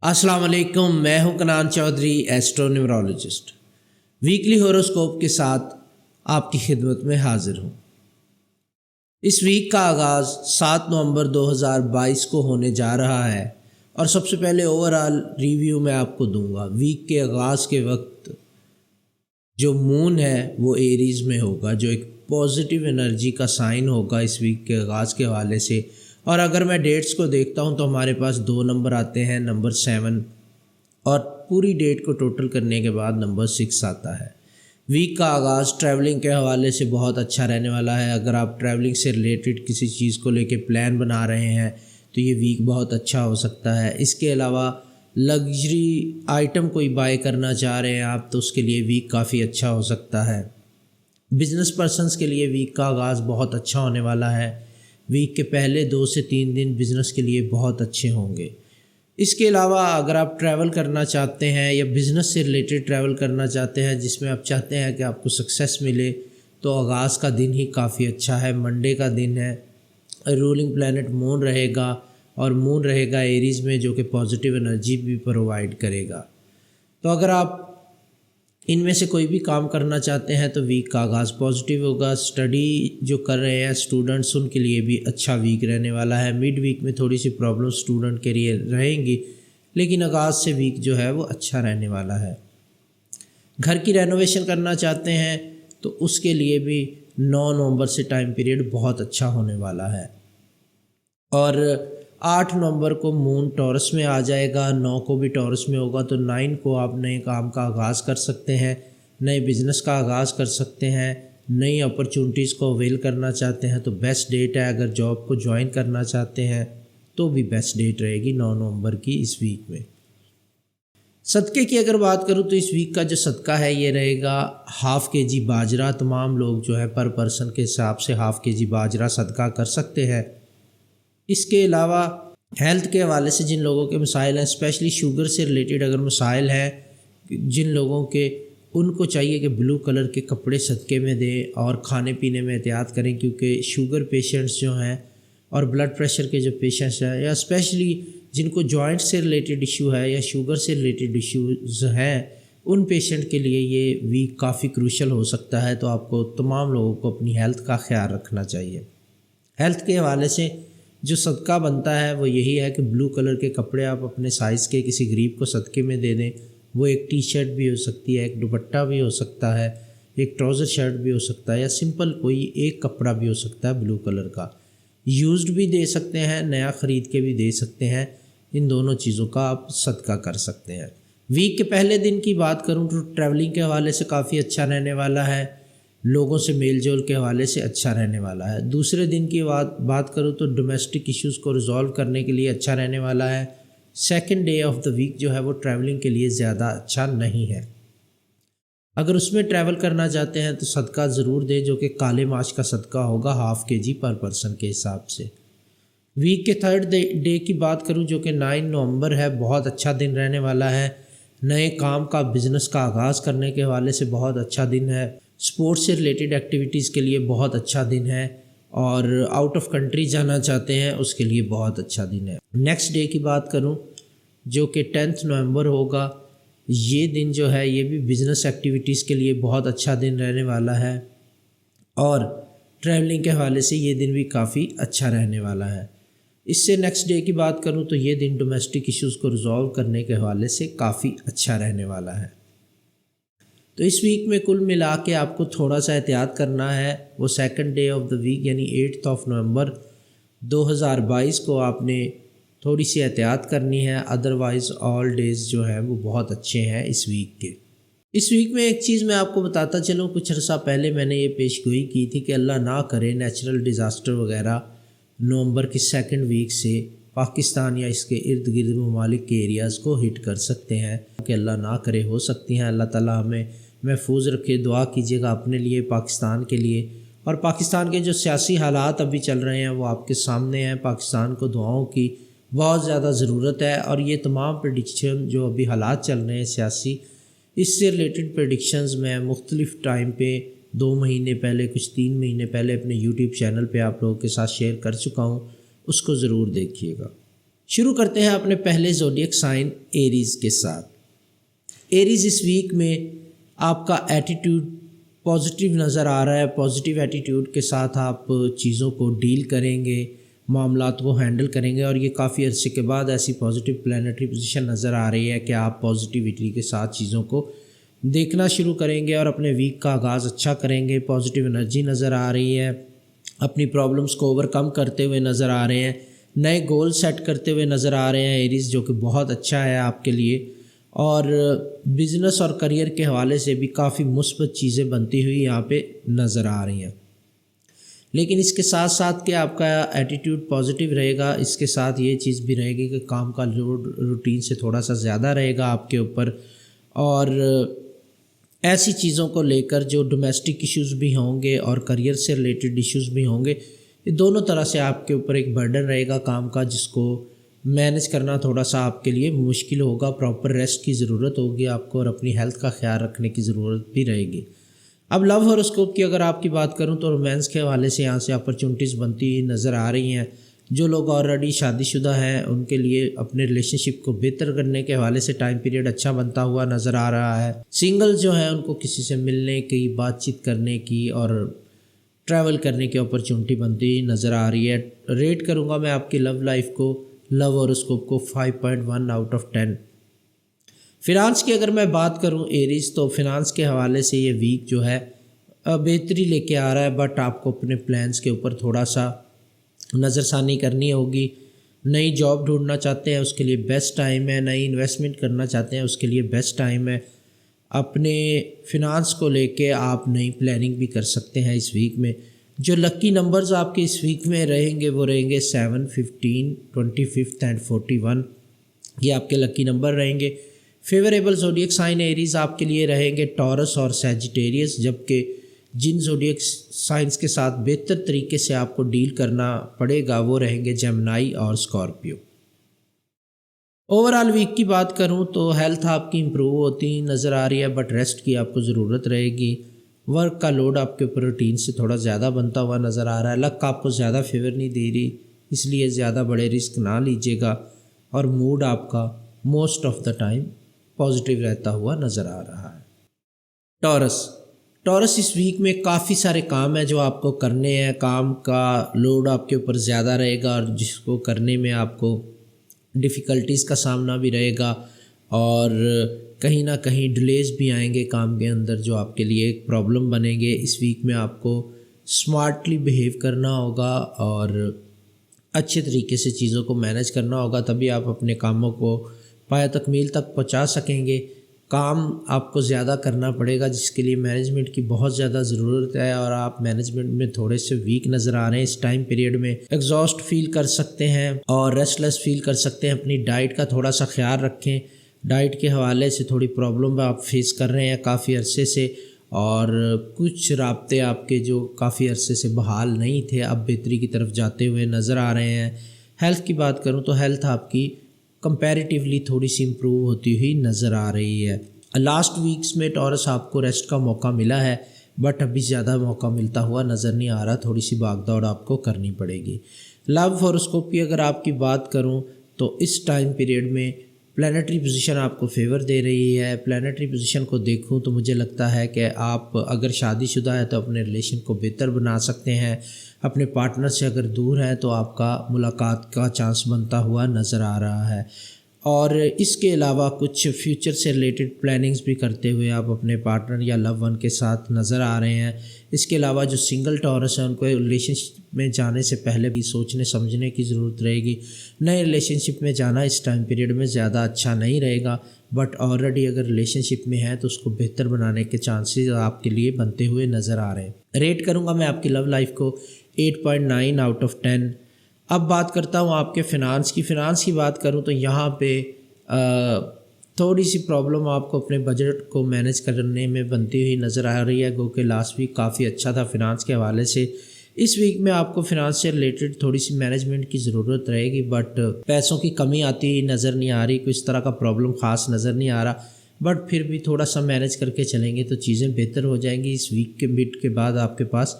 السلام علیکم، میں ہوں کنان چودھری، ایسٹرو نیورولوجسٹ۔ ویکلی ہوروسکوپ کے ساتھ آپ کی خدمت میں حاضر ہوں۔ اس ویک کا آغاز 7 نومبر 2022 کو ہونے جا رہا ہے، اور سب سے پہلے اوورآل ریویو میں آپ کو دوں گا۔ ویک کے آغاز کے وقت جو مون ہے وہ ایریز میں ہوگا، جو ایک پازیٹیو انرجی کا سائن ہوگا اس ویک کے آغاز کے حوالے سے۔ اور اگر میں ڈیٹس کو دیکھتا ہوں تو ہمارے پاس 2 نمبر آتے ہیں، نمبر 7، اور پوری ڈیٹ کو ٹوٹل کرنے کے بعد نمبر 6 آتا ہے۔ ویک کا آغاز ٹریولنگ کے حوالے سے بہت اچھا رہنے والا ہے۔ اگر آپ ٹریولنگ سے ریلیٹڈ کسی چیز کو لے کے پلان بنا رہے ہیں تو یہ ویک بہت اچھا ہو سکتا ہے۔ اس کے علاوہ لگژری آئٹم کوئی بائی کرنا چاہ رہے ہیں آپ تو اس کے لیے ویک کافی اچھا ہو سکتا ہے۔ بزنس پرسنس کے لیے ویک کا آغاز بہت اچھا ہونے والا ہے۔ ویک کے پہلے 2 سے 3 دن بزنس کے لیے بہت اچھے ہوں گے۔ اس کے علاوہ اگر آپ ٹریول کرنا چاہتے ہیں یا بزنس سے ریلیٹڈ ٹریول کرنا چاہتے ہیں جس میں آپ چاہتے ہیں کہ آپ کو سکسیس ملے، تو آغاز کا دن ہی کافی اچھا ہے۔ منڈے کا دن ہے، رولنگ پلینٹ مون رہے گا، اور مون رہے گا ایریز میں، جو کہ پازیٹیو انرجی بھی پرووائڈ کرے گا۔ تو اگر آپ ان میں سے کوئی بھی کام کرنا چاہتے ہیں تو ویک کا آغاز پازیٹیو ہوگا۔ اسٹڈی جو کر رہے ہیں اسٹوڈنٹس، ان کے لیے بھی اچھا ویک رہنے والا ہے۔ مڈ ویک میں تھوڑی سی پرابلم اسٹوڈنٹ کے لیے رہیں گی، لیکن آغاز سے ویک جو ہے وہ اچھا رہنے والا ہے۔ گھر کی رینوویشن کرنا چاہتے ہیں تو اس کے لیے بھی 9 نومبر سے ٹائم پیریڈ بہت اچھا ہونے والا ہے۔ اور 8 نومبر کو مون ٹورس میں آ جائے گا، 9 کو بھی ٹورس میں ہوگا، تو 9 کو آپ نئے کام کا آغاز کر سکتے ہیں، نئے بزنس کا آغاز کر سکتے ہیں، نئی اپرچونٹیز کو اویل کرنا چاہتے ہیں تو بیسٹ ڈیٹ ہے۔ اگر جاب کو جوائن کرنا چاہتے ہیں تو بھی بیسٹ ڈیٹ رہے گی 9 نومبر کی اس ویک میں۔ صدقے کی اگر بات کروں تو اس ویک کا جو صدقہ ہے یہ رہے گا ½ kg باجرہ۔ تمام لوگ جو ہے پر پرسن کے حساب سے ½ kg باجرہ صدقہ کر سکتے ہیں۔ اس کے علاوہ ہیلتھ کے حوالے سے جن لوگوں کے مسائل ہیں، اسپیشلی شوگر سے ریلیٹڈ اگر مسائل ہیں جن لوگوں کے، ان کو چاہیے کہ بلو کلر کے کپڑے صدقے میں دیں اور کھانے پینے میں احتیاط کریں، کیونکہ شوگر پیشنٹس جو ہیں اور بلڈ پریشر کے جو پیشنٹس ہیں، یا اسپیشلی جن کو جوائنٹ سے ریلیٹڈ ایشو ہے یا شوگر سے ریلیٹڈ ایشوز ہیں، ان پیشنٹ کے لیے یہ ویک کافی کروشل ہو سکتا ہے۔ تو آپ کو تمام لوگوں کو اپنی ہیلتھ کا خیال رکھنا چاہیے۔ ہیلتھ کے حوالے سے جو صدقہ بنتا ہے وہ یہی ہے کہ بلو کلر کے کپڑے آپ اپنے سائز کے کسی غریب کو صدقے میں دے دیں۔ وہ ایک ٹی شرٹ بھی ہو سکتی ہے، ایک دوپٹہ بھی ہو سکتا ہے، ایک ٹراؤزر شرٹ بھی ہو سکتا ہے، یا سمپل کوئی ایک کپڑا بھی ہو سکتا ہے بلو کلر کا۔ یوزڈ بھی دے سکتے ہیں، نیا خرید کے بھی دے سکتے ہیں۔ ان دونوں چیزوں کا آپ صدقہ کر سکتے ہیں۔ ویک کے پہلے دن کی بات کروں تو ٹریولنگ کے حوالے سے کافی اچھا رہنے والا ہے، لوگوں سے میل جول کے حوالے سے اچھا رہنے والا ہے۔ دوسرے دن کی بات کروں تو ڈومیسٹک ایشوز کو ریزالو کرنے کے لیے اچھا رہنے والا ہے۔ Second day of the week جو ہے وہ ٹریولنگ کے لیے زیادہ اچھا نہیں ہے۔ اگر اس میں ٹریول کرنا چاہتے ہیں تو صدقہ ضرور دیں، جو کہ کالے ماچ کا صدقہ ہوگا ½ kg پر پرسن کے حساب سے۔ ویک کے تھرڈ ڈے کی بات کروں جو کہ 9 نومبر ہے، بہت اچھا دن رہنے والا ہے۔ نئے کام کا، بزنس کا آغاز کرنے کے حوالے سے بہت اچھا دن ہے۔ سپورٹس سے ریلیٹڈ ایکٹیویٹیز کے لیے بہت اچھا دن ہے، اور آؤٹ آف کنٹری جانا چاہتے ہیں اس کے لیے بہت اچھا دن ہے۔ نیکسٹ ڈے کی بات کروں جو کہ 10 نومبر ہوگا، یہ دن جو ہے یہ بھی بزنس ایکٹیویٹیز کے لیے بہت اچھا دن رہنے والا ہے، اور ٹریولنگ کے حوالے سے یہ دن بھی کافی اچھا رہنے والا ہے۔ اس سے نیکسٹ ڈے کی بات کروں تو یہ دن ڈومیسٹک ایشوز کو ریزالو کرنے کے حوالے سے کافی اچھا رہنے والا ہے۔ تو اس ویک میں کل ملا کے آپ کو تھوڑا سا احتیاط کرنا ہے۔ وہ second day of the week یعنی 8 نومبر 2022 کو آپ نے تھوڑی سی احتیاط کرنی ہے، ادروائز آل ڈیز جو ہیں وہ بہت اچھے ہیں اس ویک کے۔ اس ویک میں ایک چیز میں آپ کو بتاتا چلوں، کچھ عرصہ پہلے میں نے یہ پیش گوئی کی تھی کہ اللہ نہ کرے نیچرل ڈیزاسٹر وغیرہ نومبر کی سیکنڈ ویک سے پاکستان یا اس کے ارد گرد ممالک کے ایریاز کو ہٹ کر سکتے ہیں، کہ اللہ نہ کرے ہو سکتی ہیں۔ اللہ تعالیٰ ہمیں محفوظ رکھے۔ دعا کیجیے گا اپنے لیے، پاکستان کے لیے، اور پاکستان کے جو سیاسی حالات ابھی چل رہے ہیں وہ آپ کے سامنے ہیں۔ پاکستان کو دعاؤں کی بہت زیادہ ضرورت ہے، اور یہ تمام پریڈکشن جو ابھی حالات چل رہے ہیں سیاسی، اس سے ریلیٹڈ پریڈکشنز میں مختلف ٹائم پہ 2 مہینے پہلے، کچھ 3 مہینے پہلے اپنے یوٹیوب چینل پہ آپ لوگوں کے ساتھ شیئر کر چکا ہوں، اس کو ضرور دیکھیے گا۔ شروع کرتے ہیں اپنے پہلے زوڈیک سائن ایریز کے ساتھ۔ ایریز اس ویک میں آپ کا ایٹیٹیوڈ پازیٹیو نظر آ رہا ہے، پازیٹیو ایٹیٹیوڈ کے ساتھ آپ چیزوں کو ڈیل کریں گے، معاملات کو ہینڈل کریں گے، اور یہ کافی عرصے کے بعد ایسی پازیٹیو پلانیٹری پوزیشن نظر آ رہی ہے کہ آپ پازیٹیوٹی کے ساتھ چیزوں کو دیکھنا شروع کریں گے اور اپنے ویک کا آغاز اچھا کریں گے۔ پازیٹیو انرجی نظر آ رہی ہے، اپنی پرابلمس کو اوور کم کرتے ہوئے نظر آ رہے ہیں، نئے گول سیٹ کرتے ہوئے نظر آ رہے ہیں ایریز، جو کہ بہت اچھا ہے آپ کے لیے، اور بزنس اور کریئر کے حوالے سے بھی کافی مثبت چیزیں بنتی ہوئی یہاں پہ نظر آ رہی ہیں۔ لیکن اس کے ساتھ ساتھ کہ آپ کا ایٹیٹیوڈ پازیٹیو رہے گا، اس کے ساتھ یہ چیز بھی رہے گی کہ کام کا لوڈ روٹین سے تھوڑا سا زیادہ رہے گا آپ کے اوپر، اور ایسی چیزوں کو لے کر جو ڈومیسٹک ایشوز بھی ہوں گے اور کریئر سے ریلیٹڈ ایشوز بھی ہوں گے، یہ دونوں طرح سے آپ کے اوپر ایک برڈن رہے گا کام کا، جس کو مینج کرنا تھوڑا سا آپ کے لیے مشکل ہوگا۔ پراپر ریسٹ کی ضرورت ہوگی آپ کو، اور اپنی ہیلتھ کا خیال رکھنے کی ضرورت بھی رہے گی۔ اب لو ہاروسکوپ کی اگر آپ کی بات کروں تو رومانس کے حوالے سے یہاں سے اپرچونٹیز بنتی نظر آ رہی ہیں۔ جو لوگ آلریڈی شادی شدہ ہیں ان کے لیے اپنے ریلیشن شپ کو بہتر کرنے کے حوالے سے ٹائم پیریڈ اچھا بنتا ہوا نظر آ رہا ہے۔ سنگل جو ہیں ان کو کسی سے ملنے کی، بات چیت کرنے کی اور ٹریول کرنے کی اپرچونٹی بنتی نظر آ رہی ہے۔ ریٹ کروں گا میں آپ کی لو لائف کو، لو ہاروسکوپ کو 5.1 آؤٹ آف 10۔ فنانس کی اگر میں بات کروں ایریز، تو فنانس کے حوالے سے یہ ویک جو ہے بہتری لے کے آ رہا ہے، بٹ آپ کو اپنے پلانس کے اوپر تھوڑا سا نظر ثانی کرنی ہوگی۔ نئی جاب ڈھونڈنا چاہتے ہیں اس کے لیے بیسٹ ٹائم ہے، نئی انویسٹمنٹ کرنا چاہتے ہیں اس کے لیے بیسٹ ٹائم ہے۔ اپنے فنانس کو لے کے آپ نئی پلاننگ بھی کر سکتے ہیں اس ویک میں۔ جو لکی نمبرز آپ کے اس ویک میں رہیں گے وہ رہیں گے 7, 15, 25 اینڈ 41، یہ آپ کے لکی نمبر رہیں گے۔ فیوریبل زوڈیک سائن ایریز آپ کے لیے رہیں گے ٹورس اور سیجیٹیریس، جبکہ جن زوڈیک سائنس کے ساتھ بہتر طریقے سے آپ کو ڈیل کرنا پڑے گا وہ رہیں گے جیمنائی اور اسکارپیو۔ اوورآل ویک کی بات کروں تو ہیلتھ آپ کی امپروو ہوتی نظر آ رہی ہے، بٹ ریسٹ کی آپ کو ضرورت رہے گی۔ ورک کا لوڈ آپ کے اوپر روٹین سے تھوڑا زیادہ بنتا ہوا نظر آ رہا ہے۔ لک آپ کو زیادہ فیور نہیں دے رہی، اس لیے زیادہ بڑے رسک نہ لیجیے گا، اور موڈ آپ کا most of the time positive رہتا ہوا نظر آ رہا ہے۔ ٹورس اس ویک میں کافی سارے کام ہیں جو آپ کو کرنے ہیں، کام کا لوڈ آپ کے اوپر زیادہ رہے گا، اور جس کو کرنے میں آپ کو ڈیفیکلٹیز کا سامنا بھی رہے گا، اور کہیں نہ کہیں ڈیلیز بھی آئیں گے کام کے اندر، جو آپ کے لیے ایک پرابلم بنیں گے۔ اس ویک میں آپ کو اسمارٹلی بیہیو کرنا ہوگا اور اچھے طریقے سے چیزوں کو مینیج کرنا ہوگا، تبھی آپ اپنے کاموں کو پایہ تکمیل تک پہنچا سکیں گے۔ کام آپ کو زیادہ کرنا پڑے گا، جس کے لیے مینجمنٹ کی بہت زیادہ ضرورت ہے، اور آپ مینجمنٹ میں تھوڑے سے ویک نظر آ رہے ہیں۔ اس ٹائم پیریڈ میں ایگزاسٹ فیل کر سکتے ہیں اور ریسٹ لیس فیل کر سکتے ہیں۔ اپنی ڈائٹ کا تھوڑا سا خیال رکھیں، ڈائٹ کے حوالے سے تھوڑی پرابلم آپ فیس کر رہے ہیں کافی عرصے سے، اور کچھ رابطے آپ کے جو کافی عرصے سے بحال نہیں تھے اب بہتری کی طرف جاتے ہوئے نظر آ رہے ہیں۔ ہیلتھ کی بات کروں تو ہیلتھ آپ کی کمپیریٹیولی تھوڑی سی امپروو ہوتی ہوئی نظر آ رہی ہے۔ لاسٹ ویکس میں ٹورس آپ کو ریسٹ کا موقع ملا ہے، بٹ ابھی زیادہ موقع ملتا ہوا نظر نہیں آ رہا، تھوڑی سی بھاگ دوڑ آپ کو کرنی پڑے گی۔ لو ہاروسکوپ کی اگر آپ کی بات کروں تو اس ٹائم پیریڈ میں پلانیٹری پوزیشن آپ کو فیور دے رہی ہے۔ پلانیٹری پوزیشن کو دیکھوں تو مجھے لگتا ہے کہ آپ اگر شادی شدہ ہے تو اپنے ریلیشن کو بہتر بنا سکتے ہیں، اپنے پارٹنر سے اگر دور ہے تو آپ کا ملاقات کا چانس بنتا ہوا نظر آ رہا ہے، اور اس کے علاوہ کچھ فیوچر سے ریلیٹڈ پلاننگز بھی کرتے ہوئے آپ اپنے پارٹنر یا لو ون کے ساتھ نظر آ رہے ہیں۔ اس کے علاوہ جو سنگل ٹورس ہیں ان کو ریلیشن شپ میں جانے سے پہلے بھی سوچنے سمجھنے کی ضرورت رہے گی۔ نئے ریلیشن شپ میں جانا اس ٹائم پیریڈ میں زیادہ اچھا نہیں رہے گا، بٹ آلریڈی اگر ریلیشن شپ میں ہے تو اس کو بہتر بنانے کے چانسز آپ کے لیے بنتے ہوئے نظر آ رہے ہیں۔ ریٹ کروں گا میں آپ کی لو لائف کو 8.9 آؤٹ آف 10۔ اب بات کرتا ہوں آپ کے فنانس کی بات کروں تو یہاں پہ تھوڑی سی پرابلم آپ کو اپنے بجٹ کو مینیج کرنے میں بنتی ہوئی نظر آ رہی ہے، گو کہ لاسٹ ویک کافی اچھا تھا فنانس کے حوالے سے۔ اس ویک میں آپ کو فنانس سے ریلیٹڈ تھوڑی سی مینجمنٹ کی ضرورت رہے گی، بٹ پیسوں کی کمی آتی نظر نہیں آ رہی، کوئی اس طرح کا پرابلم خاص نظر نہیں آ رہا، بٹ پھر بھی تھوڑا سا مینیج کر کے چلیں گے تو چیزیں بہتر ہو جائیں گی۔ اس ویک کے مڈ کے بعد آپ کے پاس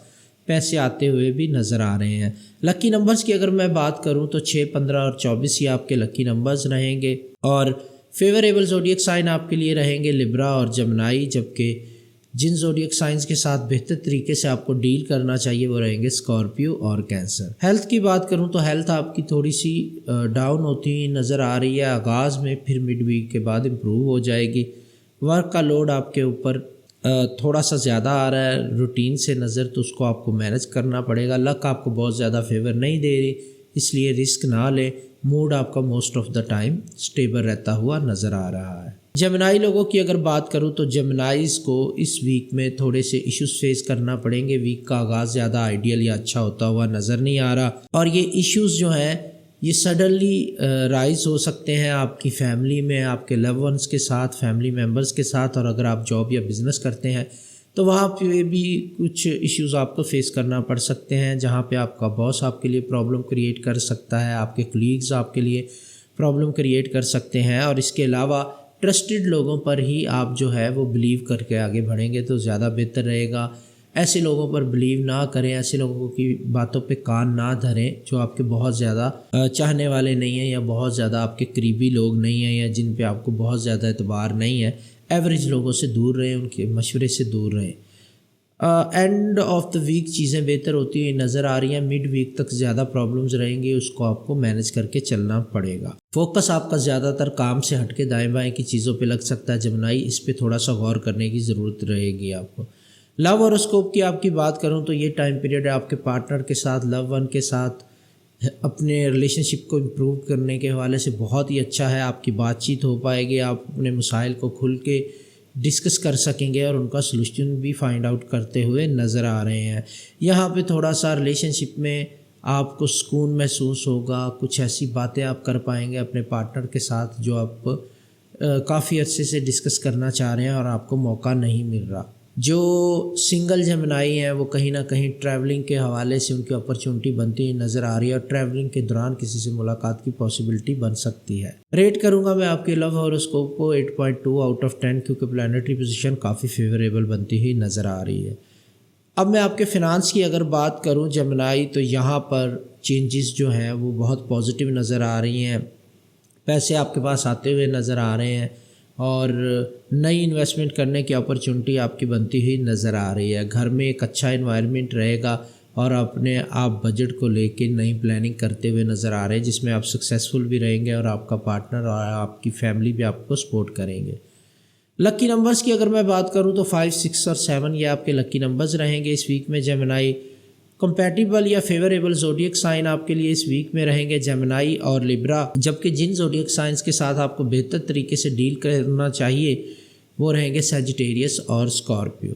پیسے آتے ہوئے بھی نظر آ رہے ہیں۔ لکی نمبرز کی اگر میں بات کروں تو 6، 15 اور 24 یہ آپ کے لکی نمبرز رہیں گے، اور فیوریبل زوڈیک سائن آپ کے لیے رہیں گے لیبرا اور جمنائی، جبکہ جن زوڈیک سائنز کے ساتھ بہتر طریقے سے آپ کو ڈیل کرنا چاہیے وہ رہیں گے اسکارپیو اور کینسر۔ ہیلتھ کی بات کروں تو ہیلتھ آپ کی تھوڑی سی ڈاؤن ہوتی نظر آ رہی ہے آغاز میں، پھر مڈ ویک کے بعد امپروو ہو جائے گی۔ ورک کا لوڈ آپ کے اوپر تھوڑا سا زیادہ آ رہا ہے روٹین سے نظر، تو اس کو آپ کو مینج کرنا پڑے گا۔ لک آپ کو بہت زیادہ فیور نہیں دے رہی، اس لیے رسک نہ لیں۔ موڈ آپ کا most of the time stable رہتا ہوا نظر آ رہا ہے۔ جمنائی لوگوں کی اگر بات کروں تو جمنائز کو اس ویک میں تھوڑے سے ایشوز فیس کرنا پڑیں گے۔ ویک کا آغاز زیادہ آئیڈیل یا اچھا ہوتا ہوا نظر نہیں آ رہا، اور یہ ایشوز جو ہیں یہ سڈنلی رائز ہو سکتے ہیں آپ کی فیملی میں، آپ کے لو ونس کے ساتھ، فیملی ممبرز کے ساتھ، اور اگر آپ جاب یا بزنس کرتے ہیں تو وہاں پہ بھی کچھ ایشوز آپ کو فیس کرنا پڑ سکتے ہیں، جہاں پہ آپ کا باس آپ کے لیے پرابلم کریٹ کر سکتا ہے، آپ کے کلیگز آپ کے لیے پرابلم کریٹ کر سکتے ہیں، اور اس کے علاوہ ٹرسٹڈ لوگوں پر ہی آپ جو ہے وہ بلیو کر کے آگے بڑھیں گے تو زیادہ بہتر رہے گا۔ ایسے لوگوں پر بلیو نہ کریں، ایسے لوگوں کی باتوں پہ کان نہ دھریں جو آپ کے بہت زیادہ چاہنے والے نہیں ہیں، یا بہت زیادہ آپ کے قریبی لوگ نہیں ہیں، یا جن پہ آپ کو بہت زیادہ اعتبار نہیں ہے۔ ایوریج لوگوں سے دور رہیں، ان کے مشورے سے دور رہیں۔ اینڈ آف دا ویک چیزیں بہتر ہوتی ہوئی نظر آ رہی ہیں، مڈ ویک تک زیادہ پرابلمز رہیں گی، اس کو آپ کو مینج کر کے چلنا پڑے گا۔ فوکس آپ کا زیادہ تر کام سے ہٹ کے دائیں بائیں کی چیزوں پہ لگ سکتا ہے جمنائی، اس پہ تھوڑا سا غور کرنے کی ضرورت رہے گی آپ کو۔ لو ہاروسکوپ کی آپ کی بات کروں تو یہ ٹائم پیریڈ ہے آپ کے پارٹنر کے ساتھ، لو ون کے ساتھ اپنے ریلیشن شپ کو امپروو کرنے کے حوالے سے بہت ہی اچھا ہے۔ آپ کی بات چیت ہو پائے گی، آپ اپنے مسائل کو کھل کے ڈسکس کر سکیں گے اور ان کا سلوشن بھی فائنڈ آؤٹ کرتے ہوئے نظر آ رہے ہیں۔ یہاں پہ تھوڑا سا ریلیشن شپ میں آپ کو سکون محسوس ہوگا، کچھ ایسی باتیں آپ کر پائیں گے اپنے پارٹنر کے ساتھ جو آپ کافی عرصے سے ڈسکس کرنا چاہ رہے ہیں اور آپ کو موقع نہیں مل رہا۔ جو سنگل جمنائی ہیں وہ کہیں نہ کہیں ٹریولنگ کے حوالے سے ان کی اپرچونٹی بنتی ہوئی نظر آ رہی ہے، اور ٹریولنگ کے دوران کسی سے ملاقات کی پاسبلٹی بن سکتی ہے۔ ریٹ کروں گا میں آپ کے لو ہاروسکوپ کو 8.2 آؤٹ آف 10، کیونکہ پلانیٹری پوزیشن کافی فیوریبل بنتی ہوئی نظر آ رہی ہے۔ اب میں آپ کے فنانس کی اگر بات کروں جمنائی، تو یہاں پر چینجز جو ہیں وہ بہت پازیٹیو نظر آ رہی ہیں، پیسے آپ کے پاس آتے ہوئے نظر آ رہے ہیں، اور نئی انویسٹمنٹ کرنے کی اپرچونٹی آپ کی بنتی ہوئی نظر آ رہی ہے۔ گھر میں ایک اچھا انوائرمنٹ رہے گا، اور اپنے آپ بجٹ کو لے کے نئی پلاننگ کرتے ہوئے نظر آ رہے ہیں، جس میں آپ سکسیزفل بھی رہیں گے اور آپ کا پارٹنر اور آپ کی فیملی بھی آپ کو سپورٹ کریں گے۔ لکی نمبرز کی اگر میں بات کروں تو 5، 6 اور 7 یہ آپ کے لکی نمبرز رہیں گے اس ویک میں جمنائی۔ کمپیٹیبل یا فیوریبل زوڈیک سائن آپ کے لیے اس ویک میں رہیں گے جمنائی اور لیبرا، جبکہ جن زوڈیک سائنز کے ساتھ آپ کو بہتر طریقے سے ڈیل کرنا چاہیے وہ رہیں گے سیجیٹیریس اور اسکارپیو۔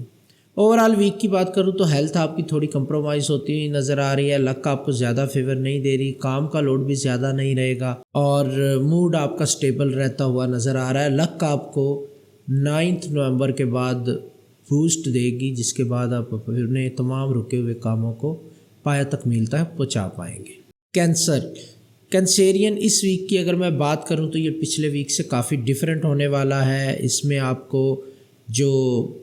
اوورآل ویک کی بات کروں تو ہیلتھ آپ کی تھوڑی کمپرومائز ہوتی ہوئی نظر آ رہی ہے، لک آپ کو زیادہ فیور نہیں دے رہی، کام کا لوڈ بھی زیادہ نہیں رہے گا، اور موڈ آپ کا سٹیبل رہتا ہوا نظر آ رہا ہے۔ لک آپ کو 9 نومبر کے بعد بوسٹ دے گی، جس کے بعد آپ اپنے تمام رکے ہوئے کاموں کو پایہ تکمیل تک پہنچا پائیں گے۔ کینسیرین اس ویک کی اگر میں بات کروں تو یہ پچھلے ویک سے کافی ڈیفرنٹ ہونے والا ہے۔ اس میں آپ کو جو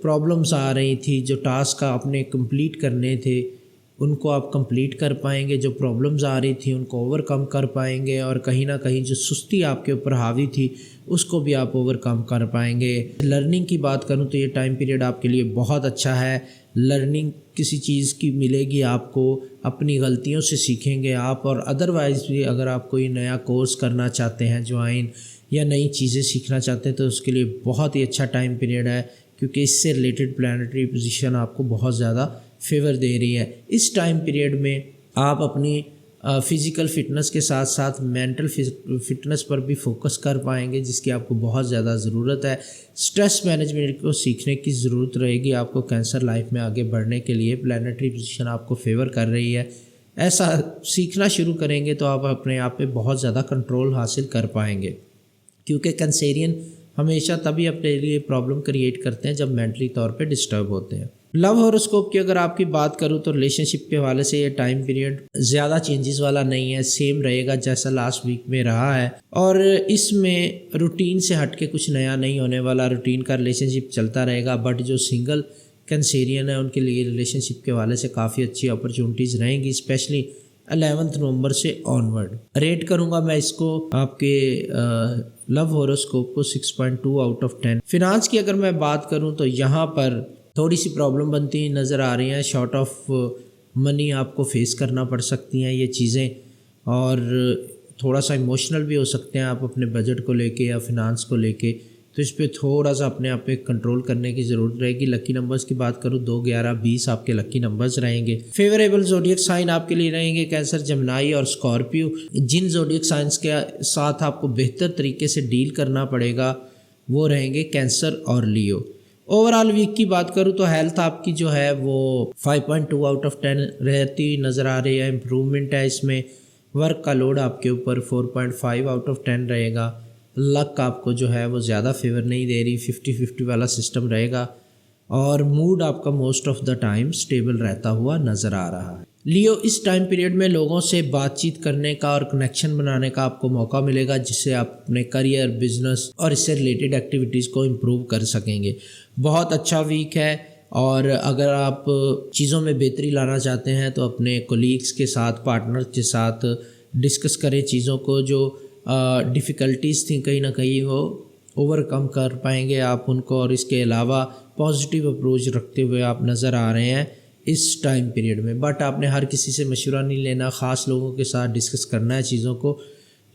پرابلمز آ رہی تھی، جو ٹاسک آپ نے کمپلیٹ کرنے تھے ان کو آپ کمپلیٹ کر پائیں گے، جو پرابلمز آ رہی تھیں ان کو اوور کم کر پائیں گے، اور کہیں نہ کہیں جو سستی آپ کے اوپر حاوی تھی اس کو بھی آپ اوور کم کر پائیں گے۔ لرننگ کی بات کروں تو یہ ٹائم پیریڈ آپ کے لیے بہت اچھا ہے۔ لرننگ کسی چیز کی ملے گی آپ کو، اپنی غلطیوں سے سیکھیں گے آپ، اور ادروائز بھی اگر آپ کوئی نیا کورس کرنا چاہتے ہیں جوائن، یا نئی چیزیں سیکھنا چاہتے ہیں تو اس کے لیے بہت ہی اچھا ٹائم پیریڈ ہے، کیونکہ اس سے ریلیٹڈ پلانیٹری پوزیشن آپ کو بہت زیادہ فیور دے رہی ہے۔ اس ٹائم پیریڈ میں آپ اپنی فزیکل فٹنس کے ساتھ ساتھ مینٹل فٹنس پر بھی فوکس کر پائیں گے، جس کی آپ کو بہت زیادہ ضرورت ہے۔ سٹریس مینجمنٹ کو سیکھنے کی ضرورت رہے گی آپ کو کینسر لائف میں آگے بڑھنے کے لیے۔ پلانیٹری پوزیشن آپ کو فیور کر رہی ہے، ایسا سیکھنا شروع کریں گے تو آپ اپنے آپ پہ بہت زیادہ کنٹرول حاصل کر پائیں گے، کیونکہ کینسیرین ہمیشہ تبھی اپنے لیے پرابلم کریٹ کرتے ہیں جب مینٹلی طور پہ ڈسٹرب ہوتے ہیں۔ لو ہاروسکوپ کی اگر آپ کی بات کروں تو ریلیشن شپ کے حوالے سے یہ ٹائم پیریڈ زیادہ چینجز والا نہیں ہے، سیم رہے گا جیسا لاسٹ ویک میں رہا ہے، اور اس میں روٹین سے ہٹ کے کچھ نیا نہیں ہونے والا، روٹین کا ریلیشن شپ چلتا رہے گا۔ بٹ جو سنگل کینسیرین ہیں ان کے لیے ریلیشن شپ کے حوالے سے کافی اچھی اپرچونٹیز رہیں گی، اسپیشلی 11 نومبر سے آنورڈ۔ ریٹ کروں گا میں اس کو آپ کے لو ہوروسکوپ کو 6.2 آؤٹ آف 10۔ فنانس کی اگر میں بات کروں تو یہاں پر تھوڑی سی پرابلم بنتی ہوئی نظر آ رہی ہیں، شارٹ آف منی آپ کو فیس کرنا پڑ سکتی ہیں یہ چیزیں، اور تھوڑا سا ایموشنل بھی ہو سکتے ہیں آپ اپنے بجٹ کو لے کے یا فنانس کو لے کے، تو اس پہ تھوڑا سا اپنے آپ پہ کنٹرول کرنے کی ضرورت رہے گی۔ لکی نمبرز کی بات کروں 2، 11، 20 آپ کے لکی نمبرز رہیں گے۔ فیوریبل زوڈیک سائن آپ کے لیے رہیں گے کینسر، جمنائی اور اسکارپیو۔ جن زوڈیک سائنس کے ساتھ آپ کو بہتر طریقے سے ڈیل کرنا پڑے گا وہ رہیں گے کینسر اور لیو۔ اوور آل ویک کی بات کروں تو ہیلتھ آپ کی جو ہے وہ 5.2 آؤٹ آف 10 رہتی ہوئی نظر آ رہی ہے، امپرومنٹ ہے اس میں۔ ورک کا لوڈ آپ کے اوپر 4.5 آؤٹ آف 10 رہے گا۔ لک آپ کو جو ہے وہ زیادہ فیور نہیں دے رہی، 50-50 والا سسٹم رہے گا، اور موڈ آپ کا most of the time stable رہتا ہوا نظر آ رہا ہے۔ لیو اس ٹائم پیریڈ میں لوگوں سے بات چیت کرنے کا اور کنیکشن بنانے کا آپ کو موقع ملے گا، جس سے آپ اپنے کریئر، بزنس اور اس سے ریلیٹڈ ایکٹیویٹیز کو امپروو کر سکیں گے۔ بہت اچھا ویک ہے، اور اگر آپ چیزوں میں بہتری لانا چاہتے ہیں تو اپنے کولیگز کے ساتھ، پارٹنر کے ساتھ ڈسکس کریں چیزوں کو، جو ڈیفیکلٹیز تھیں کہیں نہ کہیں وہ اوور کم کر پائیں گے آپ ان کو، اور اس کے علاوہ پازیٹیو اپروچ رکھتے ہوئے آپ نظر آ رہے ہیں اس ٹائم پیریڈ میں۔ بٹ آپ نے ہر کسی سے مشورہ نہیں لینا، خاص لوگوں کے ساتھ ڈسکس کرنا ہے چیزوں کو،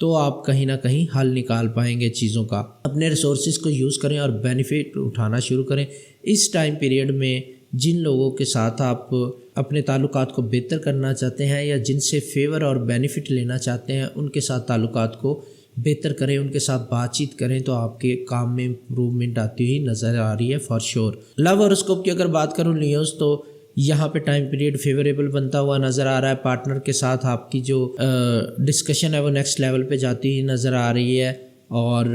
تو آپ کہیں نہ کہیں حل نکال پائیں گے چیزوں کا۔ اپنے ریسورسز کو یوز کریں اور بینیفٹ اٹھانا شروع کریں اس ٹائم پیریڈ میں۔ جن لوگوں کے ساتھ آپ اپنے تعلقات کو بہتر کرنا چاہتے ہیں یا جن سے فیور اور بینیفٹ لینا چاہتے ہیں، ان کے ساتھ تعلقات کو بہتر کریں، ان کے ساتھ بات چیت کریں، تو آپ کے کام میں امپرومنٹ آتی ہوئی نظر آ رہی ہے فار شور۔ لو ہوروسکوپ کی اگر بات کروں لیوز، تو یہاں پہ ٹائم پیریڈ فیوریبل بنتا ہوا نظر آ رہا ہے۔ پارٹنر کے ساتھ آپ کی جو ڈسکشن ہے وہ نیکسٹ لیول پہ جاتی ہوئی نظر آ رہی ہے، اور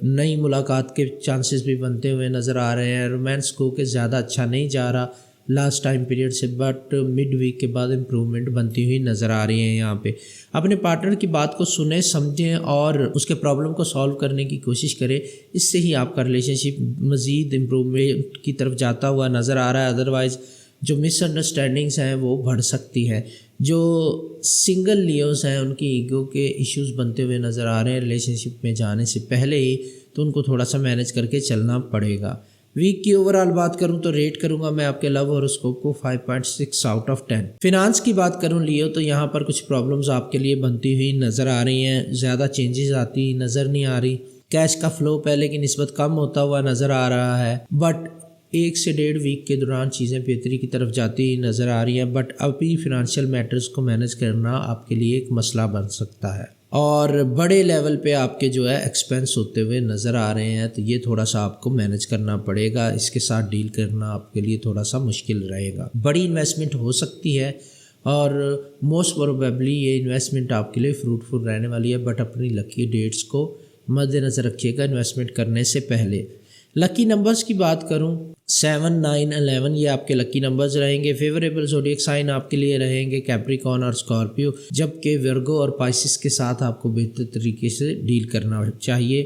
نئی ملاقات کے چانسز بھی بنتے ہوئے نظر آ رہے ہیں۔ رومانس کو کہ زیادہ اچھا نہیں جا رہا لاسٹ ٹائم پیریڈ سے، بٹ مڈ ویک کے بعد امپرومنٹ بنتی ہوئی نظر آ رہی ہیں یہاں پہ۔ اپنے پارٹنر کی بات کو سنیں، سمجھیں اور اس کے پرابلم کو سالو کرنے کی کوشش کریں، اس سے ہی آپ کا ریلیشن شپ مزید امپرومنٹ کی طرف جاتا ہوا نظر آ رہا ہے۔ ادروائز جو مس انڈرسٹینڈنگس ہیں وہ بڑھ سکتی ہیں۔ جو سنگل لیوز ہیں ان کی ایگو کے ایشوز بنتے ہوئے نظر آ رہے ہیں ریلیشن شپ میں جانے سے پہلے ہی، تو ان کو تھوڑا سا مینیج کر کے چلنا پڑے گا۔ ویک کی اوور آل بات کروں تو ریٹ کروں گا میں آپ کے لو ہوروسکوپ کو 5.6 آؤٹ آف 10۔ فنانس کی بات کروں لیو، تو یہاں پر کچھ پرابلمز آپ کے لیے بنتی ہوئی نظر آ رہی ہیں، زیادہ چینجز آتی نظر نہیں آ رہی۔ کیش کا فلو پہلے کی نسبت کم ہوتا ہوا نظر آ رہا ہے، بٹ 1 سے 1.5 ویک کے دوران چیزیں بہتری کی طرف جاتی نظر آ رہی ہیں، بٹ ابھی فنانشیل میٹرز کو مینیج کرنا آپ کے لیے ایک مسئلہ بن سکتا ہے، اور بڑے لیول پہ آپ کے جو ہے ایکسپینس ہوتے ہوئے نظر آ رہے ہیں، تو یہ تھوڑا سا آپ کو مینیج کرنا پڑے گا، اس کے ساتھ ڈیل کرنا آپ کے لیے تھوڑا سا مشکل رہے گا۔ بڑی انویسٹمنٹ ہو سکتی ہے، اور موسٹ پروبیبلی یہ انویسٹمنٹ آپ کے لیے فروٹفل رہنے والی ہے، بٹ اپنی لکی ڈیٹس کو مد نظر رکھیے گا انویسٹمنٹ کرنے سے پہلے۔ لکی نمبرز کی بات کروں 7، 9، 11 یہ آپ کے لکی نمبرز رہیں گے۔ فیوریبل زوڈیک سائن آپ کے لیے رہیں گے کیپریکارن اور اسکارپیو، جبکہ ورگو اور پائسس کے ساتھ آپ کو بہتر طریقے سے ڈیل کرنا چاہیے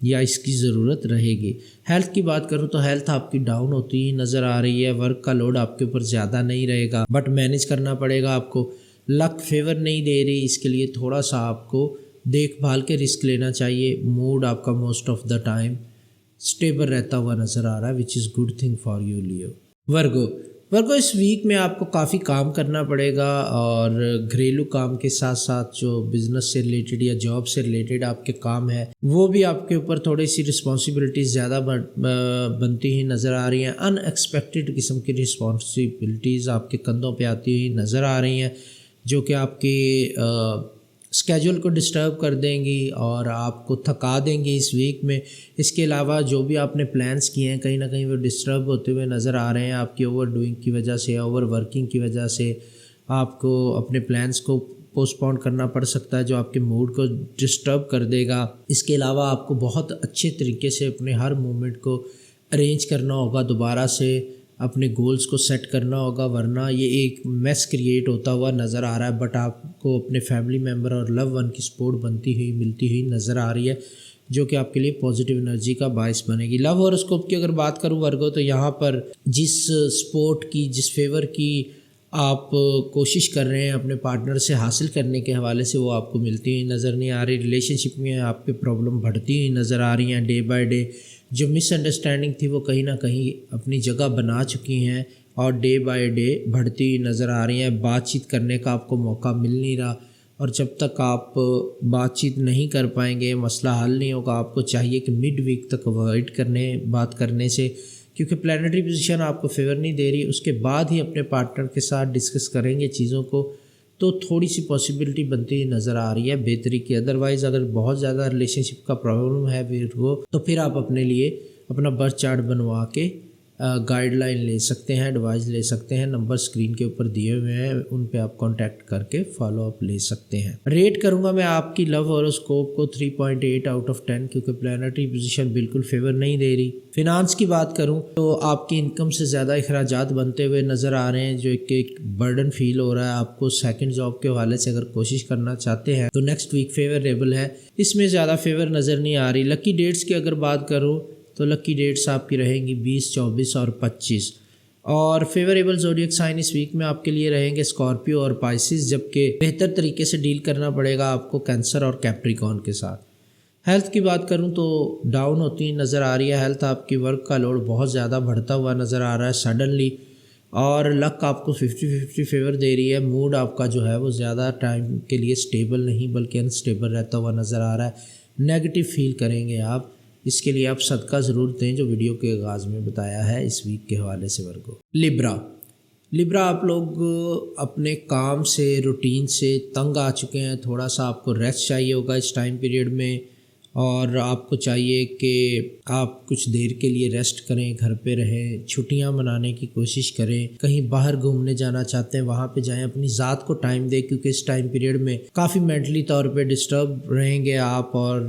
یا اس کی ضرورت رہے گی۔ ہیلتھ کی بات کروں تو ہیلتھ آپ کی ڈاؤن ہوتی ہی نظر آ رہی ہے، ورک کا لوڈ آپ کے اوپر زیادہ نہیں رہے گا، بٹ مینیج کرنا پڑے گا آپ کو۔ لک فیور نہیں دے رہی، اس کے لیے تھوڑا سا آپ کو دیکھ بھال کے رسک لینا چاہیے۔ موڈ آپ کا most of the time stable رہتا ہوا نظر آ رہا ہے، which is good thing for you Leo. Virgo اس ویک میں آپ کو کافی کام کرنا پڑے گا، اور گھریلو کام کے ساتھ ساتھ جو بزنس سے ریلیٹڈ یا جاب سے ریلیٹڈ آپ کے کام ہے وہ بھی آپ کے اوپر تھوڑی سی رسپانسبلٹیز زیادہ بنتی ہوئی نظر آ رہی ہیں۔ ان ایکسپیکٹڈ قسم کی رسپانسبلٹیز آپ کے کندھوں پہ آتی ہوئی نظر آ رہی ہیں، جو کہ آپ کے اسکیجول کو ڈسٹرب کر دیں گی اور آپ کو تھکا دیں گی اس ویک میں۔ اس کے علاوہ جو بھی آپ نے پلانس کیے ہیں کہیں نہ کہیں وہ ڈسٹرب ہوتے ہوئے نظر آ رہے ہیں آپ کی اوور ڈوئنگ کی وجہ سے، اوور ورکنگ کی وجہ سے آپ کو اپنے پلانس کو پوسٹ پون کرنا پڑ سکتا ہے، جو آپ کے موڈ کو ڈسٹرب کر دے گا۔ اس کے علاوہ آپ کو بہت اچھے طریقے سے اپنے ہر مومنٹ کو ارینج کرنا ہوگا، دوبارہ سے اپنے گولز کو سیٹ کرنا ہوگا، ورنہ یہ ایک میس کریٹ ہوتا ہوا نظر آ رہا ہے۔ بٹ آپ کو اپنے فیملی ممبر اور لو ون کی سپورٹ بنتی ہوئی ملتی ہوئی نظر آ رہی ہے، جو کہ آپ کے لیے پازیٹیو انرجی کا باعث بنے گی۔ لو ہاروسکوپ کی اگر بات کروں ورگو، تو یہاں پر جس سپورٹ کی، جس فیور کی آپ کوشش کر رہے ہیں اپنے پارٹنر سے حاصل کرنے کے حوالے سے، وہ آپ کو ملتی ہوئی نظر نہیں آ رہی۔ ریلیشن شپ میں آپ کے پرابلم بڑھتی ہوئی نظر آ رہی ہیں ڈے بائی ڈے۔ جو مس انڈرسٹینڈنگ تھی وہ کہیں نہ کہیں اپنی جگہ بنا چکی ہیں اور ڈے بائی ڈے بڑھتی ہوئی نظر آ رہی ہیں۔ بات چیت کرنے کا آپ کو موقع مل نہیں رہا، اور جب تک آپ بات چیت نہیں کر پائیں گے، مسئلہ حل نہیں ہوگا۔ آپ کو چاہیے کہ مڈ ویک تک اوائڈ بات کرنے سے، کیونکہ پلانٹری پوزیشن آپ کو فیور نہیں دے رہی۔ اس کے بعد ہی اپنے پارٹنر کے ساتھ ڈسکس کریں گے چیزوں کو، تو تھوڑی سی پاسبلٹی بنتی ہوئی نظر آ رہی ہے بہتری کی۔ ادروائز اگر بہت زیادہ ریلیشن شپ کا پرابلم ہے تو پھر آپ اپنے لیے اپنا برتھ چارٹ بنوا کے گائیڈ لائن لے سکتے ہیں، ایڈوائز لے سکتے ہیں۔ نمبر اسکرین کے اوپر دیے ہوئے ہیں، ان پہ آپ کانٹیکٹ کر کے فالو اپ لے سکتے ہیں۔ ریٹ کروں گا میں آپ کی لو ہاروسکوپ کو 3.8 آؤٹ آف 10، کیونکہ پلانٹری پوزیشن بالکل فیور نہیں دے رہی۔ فنانس کی بات کروں تو آپ کی انکم سے زیادہ اخراجات بنتے ہوئے نظر آ رہے ہیں، جو ایک برڈن فیل ہو رہا ہے آپ کو۔ سیکنڈ جاب کے حوالے سے اگر کوشش کرنا چاہتے ہیں تو نیکسٹ ویک فیوریبل ہے، اس میں زیادہ فیور نظر نہیں آ رہی۔ لکی ڈیٹس کی اگر بات کروں تو لکی ڈیٹس آپ کی رہیں گی 20، 24 اور 25، اور فیوریبل زوڈیک سائن اس ویک میں آپ کے لیے رہیں گے اسکارپیو اور پائسس، جبکہ بہتر طریقے سے ڈیل کرنا پڑے گا آپ کو کینسر اور کیپریکون کے ساتھ۔ ہیلتھ کی بات کروں تو ڈاؤن ہوتی نظر آ رہی ہے ہیلتھ آپ کی، ورک کا لوڈ بہت زیادہ بڑھتا ہوا نظر آ رہا ہے سڈنلی، اور لک آپ کو 50-50 فیور دے رہی ہے۔ موڈ آپ کا جو ہے وہ زیادہ ٹائم کے لیے سٹیبل نہیں بلکہ انسٹیبل رہتا ہوا نظر آ رہا ہے۔ نیگیٹو فیل کریں گے آپ، اس کے لیے آپ صدقہ ضرور دیں، جو ویڈیو کے آغاز میں بتایا ہے اس ویک کے حوالے سے ورگو۔ لیبرا آپ لوگ اپنے کام سے، روٹین سے تنگ آ چکے ہیں، تھوڑا سا آپ کو ریسٹ چاہیے ہوگا اس ٹائم پیریڈ میں، اور آپ کو چاہیے کہ آپ کچھ دیر کے لیے ریسٹ کریں، گھر پہ رہیں، چھٹیاں منانے کی کوشش کریں، کہیں باہر گھومنے جانا چاہتے ہیں وہاں پہ جائیں، اپنی ذات کو ٹائم دیں، کیونکہ اس ٹائم پیریڈ میں کافی مینٹلی طور پہ ڈسٹرب رہیں گے آپ، اور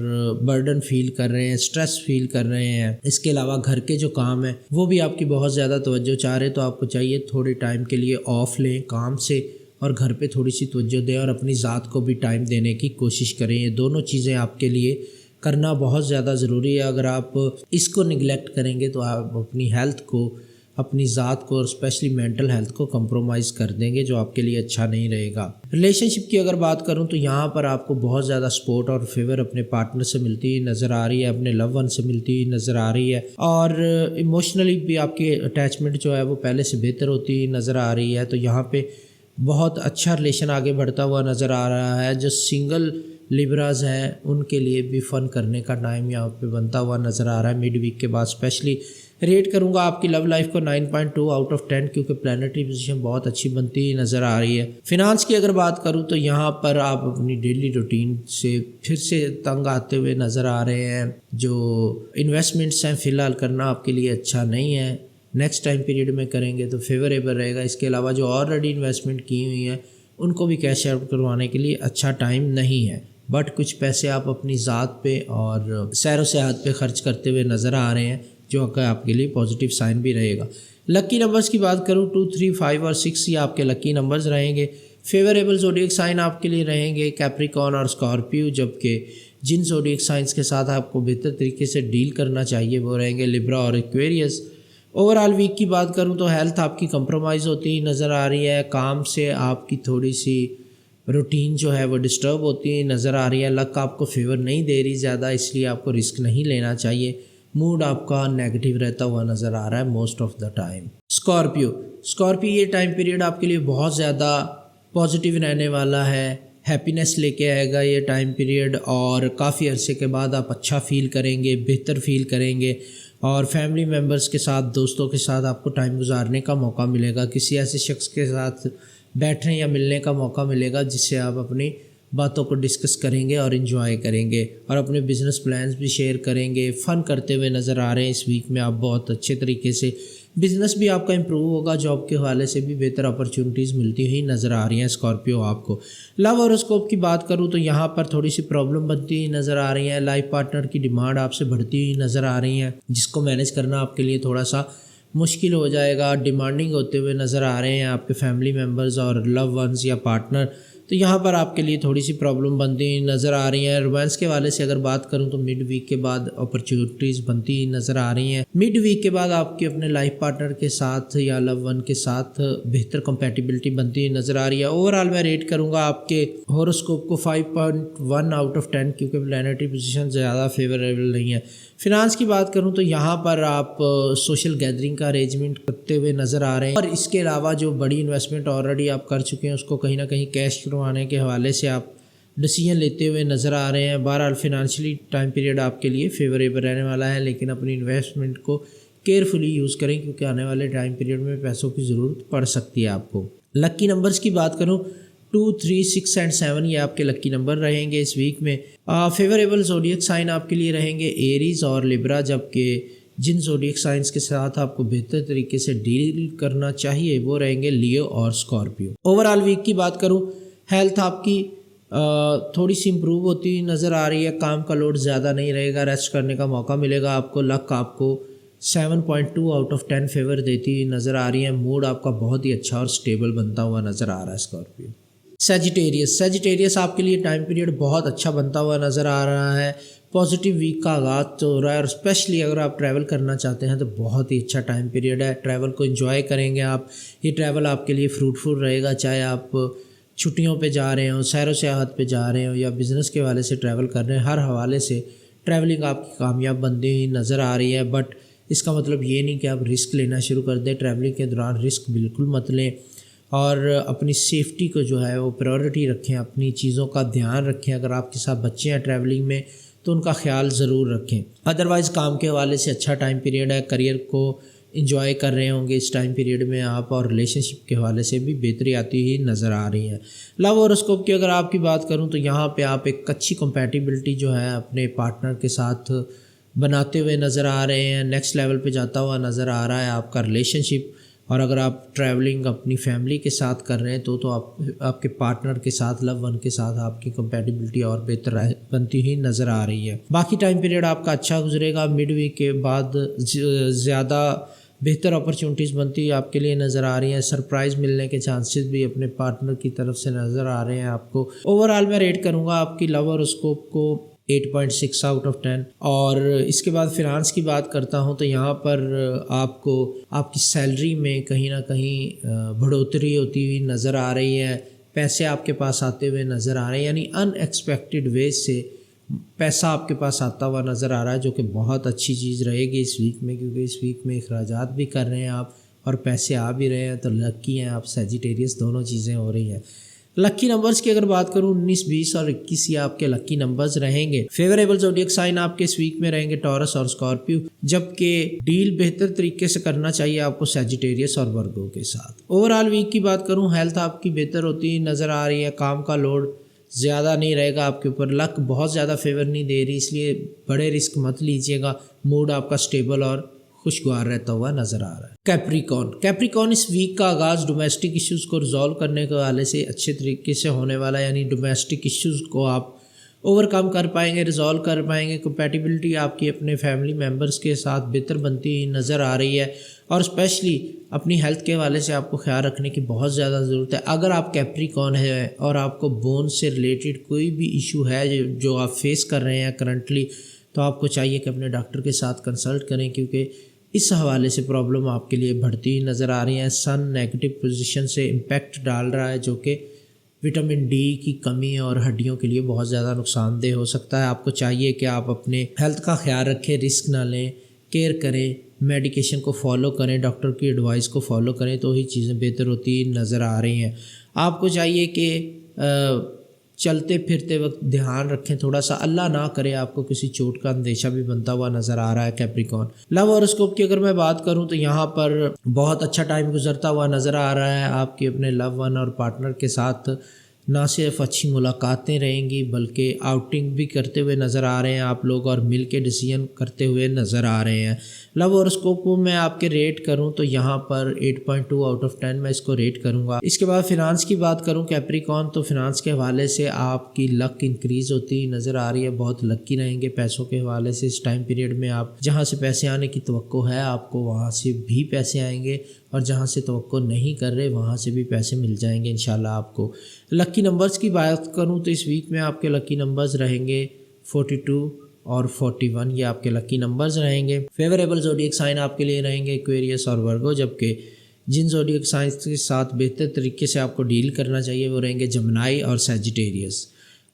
برڈن فیل کر رہے ہیں، اسٹریس فیل کر رہے ہیں۔ اس کے علاوہ گھر کے جو کام ہیں وہ بھی آپ کی بہت زیادہ توجہ چاہ رہے، تو آپ کو چاہیے تھوڑے ٹائم کے لیے آف لیں کام سے، اور گھر پہ تھوڑی سی توجہ دیں، اور اپنی ذات کو بھی ٹائم دینے کی کوشش کریں۔ یہ دونوں چیزیں آپ کے لیے کرنا بہت زیادہ ضروری ہے۔ اگر آپ اس کو نگلیکٹ کریں گے تو آپ اپنی ہیلتھ کو، اپنی ذات کو، اور اسپیشلی مینٹل ہیلتھ کو کمپرومائز کر دیں گے، جو آپ کے لیے اچھا نہیں رہے گا۔ ریلیشن شپ کی اگر بات کروں تو یہاں پر آپ کو بہت زیادہ سپورٹ اور فیور اپنے پارٹنر سے ملتی ہوئی نظر آ رہی ہے، اپنے لو ون سے ملتی ہوئی نظر آ رہی ہے، اور ایموشنلی بھی آپ کی اٹیچمنٹ جو ہے وہ پہلے سے بہتر ہوتی ہوئی نظر آ رہی ہے۔ تو یہاں پہ بہت اچھا ریلیشن آگے بڑھتا ہوا نظر آ رہا ہے۔ جو سنگل لیبراز ہیں ان کے لیے بھی فن کرنے کا ٹائم یہاں پہ بنتا ہوا نظر آ رہا ہے مڈ ویک کے بعد اسپیشلی۔ ریٹ کروں گا آپ کی لو لائف کو 9.2 آؤٹ آف 10، کیونکہ پلانٹری پوزیشن بہت اچھی بنتی ہوئی نظر آ رہی ہے۔ فنانس کی اگر بات کروں تو یہاں پر آپ اپنی ڈیلی روٹین سے پھر سے تنگ آتے ہوئے نظر آ رہے ہیں۔ جو انویسٹمنٹس ہیں فی الحال کرنا آپ کے لیے اچھا نہیں ہے، نیکسٹ ٹائم پیریڈ میں کریں گے تو فیوریبل رہے گا۔ اس کے علاوہ جو آلریڈی انویسٹمنٹ کی ہوئی ہیں ان کو بھی کیش آؤٹ کروانے کے لیے اچھا ٹائم نہیں ہے، بٹ کچھ پیسے آپ اپنی ذات پہ اور سیر و سیاحت پہ خرچ کرتے ہوئے نظر آ رہے ہیں، جو کہ آپ کے لیے پازیٹیو سائن بھی رہے گا۔ لکی نمبرز کی بات کروں 2، 3، 5 اور 6 یہ آپ کے لکی نمبرز رہیں گے۔ فیوریبل زوڈیک سائن آپ کے لیے رہیں گے کیپریکون اور اسکارپیو، جبکہ جن زوڈیک سائنس کے ساتھ آپ کو بہتر طریقے سے ڈیل کرنا چاہیے وہ رہیں گے لیبرا اور ایکویریس۔ اوورآل ویک کی بات کروں تو ہیلتھ آپ کی کمپرومائز ہوتی نظر آ رہی ہے، کام سے آپ کی تھوڑی سی روٹین جو ہے وہ ڈسٹرب ہوتی نظر آ رہی ہے، لک آپ کو فیور نہیں دے رہی زیادہ، اس لیے آپ کو رسک نہیں لینا چاہیے۔ موڈ آپ کا نیگیٹو رہتا ہوا نظر آ رہا ہے most of the time. Scorpio یہ ٹائم پیریڈ آپ کے لیے بہت زیادہ پازیٹیو رہنے والا ہے، ہیپینس لے کے آئے گا یہ ٹائم پیریڈ، اور کافی عرصے کے بعد آپ اچھا فیل کریں گے، بہتر فیل کریں گے، اور فیملی ممبرس کے ساتھ، دوستوں کے ساتھ آپ کو ٹائم گزارنے کا موقع ملے گا، کسی ایسے شخص کے ساتھ بیٹھنے یا ملنے کا موقع ملے گا جس سے آپ اپنی باتوں کو ڈسکس کریں گے اور انجوائے کریں گے، اور اپنے بزنس پلانز بھی شیئر کریں گے۔ فن کرتے ہوئے نظر آ رہے ہیں اس ویک میں آپ بہت اچھے طریقے سے، بزنس بھی آپ کا امپروو ہوگا، جاب کے حوالے سے بھی بہتر اپرچونٹیز ملتی ہوئی نظر آ رہی ہیں اسکارپیو آپ کو۔ لو ہاروسکوپ کی بات کروں تو یہاں پر تھوڑی سی پرابلم بنتی ہوئی نظر آ رہی ہیں، لائف پارٹنر کی ڈیمانڈ آپ سے بڑھتی ہوئی نظر آ رہی ہیں، جس کو مینیج کرنا آپ کے لیے تھوڑا سا مشکل ہو جائے گا، ڈیمانڈنگ ہوتے ہوئے نظر آ رہے ہیں آپ کے فیملی ممبرز اور لو ونز یا پارٹنر۔ تو یہاں پر آپ کے لیے تھوڑی سی پرابلم بنتی نظر آ رہی ہیں۔ رومانس کے حوالے سے اگر بات کروں تو مڈ ویک کے بعد اپرچونیٹیز بنتی نظر آ رہی ہیں۔ مڈ ویک کے بعد آپ کے اپنے لائف پارٹنر کے ساتھ یا لو ون کے ساتھ بہتر کمپیٹیبلٹی بنتی نظر آ رہی ہے۔ اوورآل میں ریٹ کروں گا آپ کے ہوروسکوپ کو 5.1 آؤٹ آف 10 کیونکہ پلانیٹری پوزیشن زیادہ فیوریبل نہیں ہے۔ فنانس کی بات کروں تو یہاں پر آپ سوشل گیدرنگ کا ارینجمنٹ کرتے ہوئے نظر آ رہے ہیں، اور اس کے علاوہ جو بڑی انویسٹمنٹ آلریڈی آپ کر چکے ہیں اس کو کہیں نہ کہیں کیش کروانے کے حوالے سے آپ ڈیسیژن لیتے ہوئے نظر آ رہے ہیں۔ بہرحال فنانشلی ٹائم پیریڈ آپ کے لیے فیوریبل رہنے والا ہے، لیکن اپنی انویسٹمنٹ کو کیئرفلی یوز کریں کیونکہ آنے والے ٹائم پیریڈ میں پیسوں کی ضرورت پڑ سکتی ہے آپ کو۔ لکی نمبرز کی بات کروں 2, 3, 6 اینڈ 7 یہ آپ کے لکی نمبر رہیں گے اس ویک میں۔ فیوریبل زوڈیک سائن آپ کے لیے رہیں گے ایریز اور لیبرا، جبکہ جن زوڈیک سائنس کے ساتھ آپ کو بہتر طریقے سے ڈیل کرنا چاہیے وہ رہیں گے لیو اور اسکارپیو۔ اوورآل ویک کی بات کروں، ہیلتھ آپ کی تھوڑی سی امپروو ہوتی نظر آ رہی ہے، کام کا لوڈ زیادہ نہیں رہے گا، ریسٹ کرنے کا موقع ملے گا آپ کو۔ لک آپ کو 7.2 آؤٹ آف 10 فیور دیتی نظر آ رہی ہے، موڈ آپ کا بہت ہی اچھا اور سٹیبل بنتا ہوا نظر آ رہا ہے اسکارپیو۔ سیجیٹیریس آپ کے لیے ٹائم پیریڈ بہت اچھا بنتا ہوا نظر آ رہا ہے، پازیٹیو ویک کا آغاز تو ہو رہا ہے، اور اسپیشلی اگر آپ ٹریول کرنا چاہتے ہیں تو بہت ہی اچھا ٹائم پیریڈ ہے، ٹریول کو انجوائے کریں گے آپ۔ یہ ٹریول آپ کے لیے فروٹفل رہے گا، چاہے آپ چھٹیوں پہ جا رہے ہوں، سیر و سیاحت پہ جا رہے ہوں یا بزنس کے حوالے سے ٹریول کر رہے ہیں، ہر حوالے سے ٹریولنگ آپ کی کامیاب بنتی ہوئی نظر آ رہی ہے۔ بٹ اس کا مطلب یہ نہیں کہ آپ رسک لینا شروع کر دیں، ٹریولنگ کے دوران رسک بالکل مت لیں، اور اپنی سیفٹی کو جو ہے وہ پریورٹی رکھیں، اپنی چیزوں کا دھیان رکھیں۔ اگر آپ کے ساتھ بچے ہیں ٹریولنگ میں تو ان کا خیال ضرور رکھیں۔ ادروائز کام کے حوالے سے اچھا ٹائم پیریڈ ہے، کریئر کو انجوائے کر رہے ہوں گے اس ٹائم پیریڈ میں آپ، اور ریلیشن شپ کے حوالے سے بھی بہتری آتی ہی نظر آ رہی ہے۔ لو ہوروسکوپ کی اگر آپ کی بات کروں تو یہاں پہ آپ ایک اچھی کمپیٹیبلٹی جو ہے اپنے پارٹنر کے ساتھ بناتے ہوئے نظر آ رہے ہیں، نیکسٹ لیول پہ جاتا ہوا نظر آ رہا ہے آپ کا ریلیشن شپ۔ اور اگر آپ ٹریولنگ اپنی فیملی کے ساتھ کر رہے ہیں تو آپ کے پارٹنر کے ساتھ، لو ون کے ساتھ آپ کی کمپیٹیبلٹی اور بہتر بنتی ہوئی نظر آ رہی ہے۔ باقی ٹائم پیریڈ آپ کا اچھا گزرے گا، مڈ ویک کے بعد زیادہ بہتر اپرچونٹیز بنتی آپ کے لیے نظر آ رہی ہیں، سرپرائز ملنے کے چانسز بھی اپنے پارٹنر کی طرف سے نظر آ رہے ہیں آپ کو۔ اوورآل میں ریٹ کروں گا آپ کی لو ہوروسکوپ کو 8.6 آؤٹ آف 10۔ اور اس کے بعد فنانس کی بات کرتا ہوں تو یہاں پر آپ کو آپ کی سیلری میں کہیں نہ کہیں بڑھوتری ہوتی ہوئی نظر آ رہی ہے، پیسے آپ کے پاس آتے ہوئے نظر آ رہے ہیں، یعنی ان ایکسپیکٹڈ ویز سے پیسہ آپ کے پاس آتا ہوا نظر آ رہا ہے، جو کہ بہت اچھی چیز رہے گی اس ویک میں، کیونکہ اس ویک میں اخراجات بھی کر رہے ہیں آپ اور پیسے آ بھی رہے ہیں، تو لکی ہیں آپ سیجیٹیریس، دونوں چیزیں ہو رہی ہیں۔ لکی نمبرز کی اگر بات کروں 19، 20 اور 21 یہ آپ کے لکی نمبرز رہیں گے۔ فیوریبل زوڈیک سائن آپ کے اس ویک میں رہیں گے ٹورس اور اسکارپیو، جبکہ ڈیل بہتر طریقے سے کرنا چاہیے آپ کو سیجیٹیریس اور ورگو کے ساتھ۔ اوورآل ویک کی بات کروں، ہیلتھ آپ کی بہتر ہوتی نظر آ رہی ہے، کام کا لوڈ زیادہ نہیں رہے گا آپ کے اوپر، لک بہت زیادہ فیور نہیں دے رہی، اس لیے بڑے رسک مت لیجیے گا، موڈ آپ کا سٹیبل اور خوشگوار رہتا ہوا نظر آ رہا ہے۔ کیپریکون اس ویک کا آغاز ڈومیسٹک ایشوز کو ریزالو کرنے کے حوالے سے اچھے طریقے سے ہونے والا ہے، یعنی ڈومیسٹک ایشوز کو آپ اوور کم کر پائیں گے، ریزالو کر پائیں گے، کمپیٹیبلٹی آپ کی اپنے فیملی ممبرس کے ساتھ بہتر بنتی ہوئی نظر آ رہی ہے، اور اسپیشلی اپنی ہیلتھ کے حوالے سے آپ کو خیال رکھنے کی بہت زیادہ ضرورت ہے۔ اگر آپ کیپریکون ہے اور آپ کو بون سے ریلیٹڈ کوئی بھی ایشو ہے جو آپ فیس کر رہے ہیں کرنٹلی، تو آپ کو چاہیے کہ اپنے ڈاکٹر کے ساتھ کنسلٹ کریں، کیونکہ اس حوالے سے پرابلم آپ کے لیے بڑھتی نظر آ رہی ہیں۔ سن نیگیٹو پوزیشن سے امپیکٹ ڈال رہا ہے، جو کہ وٹامن ڈی کی کمی اور ہڈیوں کے لیے بہت زیادہ نقصان دہ ہو سکتا ہے۔ آپ کو چاہیے کہ آپ اپنے ہیلتھ کا خیال رکھیں، رسک نہ لیں، کیئر کریں، میڈیکیشن کو فالو کریں، ڈاکٹر کی ایڈوائس کو فالو کریں، تو ہی چیزیں بہتر ہوتی نظر آ رہی ہیں۔ آپ کو چاہیے کہ چلتے پھرتے وقت دھیان رکھیں تھوڑا سا، اللہ نہ کرے آپ کو کسی چوٹ کا اندیشہ بھی بنتا ہوا نظر آ رہا ہے کیپریکون۔ لو ہوروسکوپ کی اگر میں بات کروں تو یہاں پر بہت اچھا ٹائم گزرتا ہوا نظر آ رہا ہے آپ کے اپنے لو ون اور پارٹنر کے ساتھ، نہ صرف اچھی ملاقاتیں رہیں گی بلکہ آؤٹنگ بھی کرتے ہوئے نظر آ رہے ہیں آپ لوگ، اور مل کے ڈیسیژن کرتے ہوئے نظر آ رہے ہیں۔ لو ہوروسکوپ کو میں آپ کے ریٹ کروں تو یہاں پر 8.2 آؤٹ آف 10 میں اس کو ریٹ کروں گا۔ اس کے بعد فنانس کی بات کروں کیپریکون، تو فنانس کے حوالے سے آپ کی لک انکریز ہوتی نظر آ رہی ہے، بہت لکی رہیں گے پیسوں کے حوالے سے اس ٹائم پیریڈ میں۔ آپ جہاں سے پیسے آنے کی توقع ہے آپ کو، وہاں سے بھی پیسے آئیں گے، اور جہاں سے توقع نہیں کر رہے وہاں سے بھی پیسے مل جائیں گے انشاءاللہ آپ کو۔ لکی نمبرز کی بات کروں تو اس ویک میں آپ کے لکی نمبرز رہیں گے 42 اور 41، یہ آپ کے لکی نمبرز رہیں گے۔ فیوریبل زوڈیک سائن آپ کے لیے رہیں گے ایکویریس اور ورگو، جبکہ جن زوڈیک سائنس کے ساتھ بہتر طریقے سے آپ کو ڈیل کرنا چاہیے وہ رہیں گے جمنائی اور سیجیٹیریس۔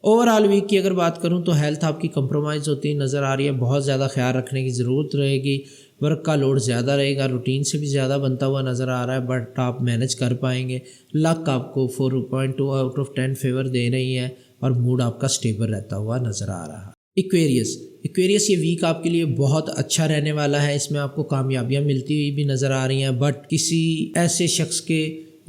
اوور آل ویک کی اگر بات کروں تو ہیلتھ آپ کی کمپرومائز ہوتی نظر آ رہی ہے، بہت زیادہ خیال رکھنے کی ضرورت رہے گی، ورک کا لوڈ زیادہ رہے گا، روٹین سے بھی زیادہ بنتا ہوا نظر آ رہا ہے، بٹ آپ مینج کر پائیں گے۔ لک آپ کو 4.2 آؤٹ آف 10 فیور دے رہی ہے اور موڈ آپ کا سٹیبل رہتا ہوا نظر آ رہا ہے۔ ایکویریس یہ ویک آپ کے لیے بہت اچھا رہنے والا ہے، اس میں آپ کو کامیابیاں ملتی ہوئی بھی نظر آ رہی ہیں، بٹ کسی ایسے شخص کے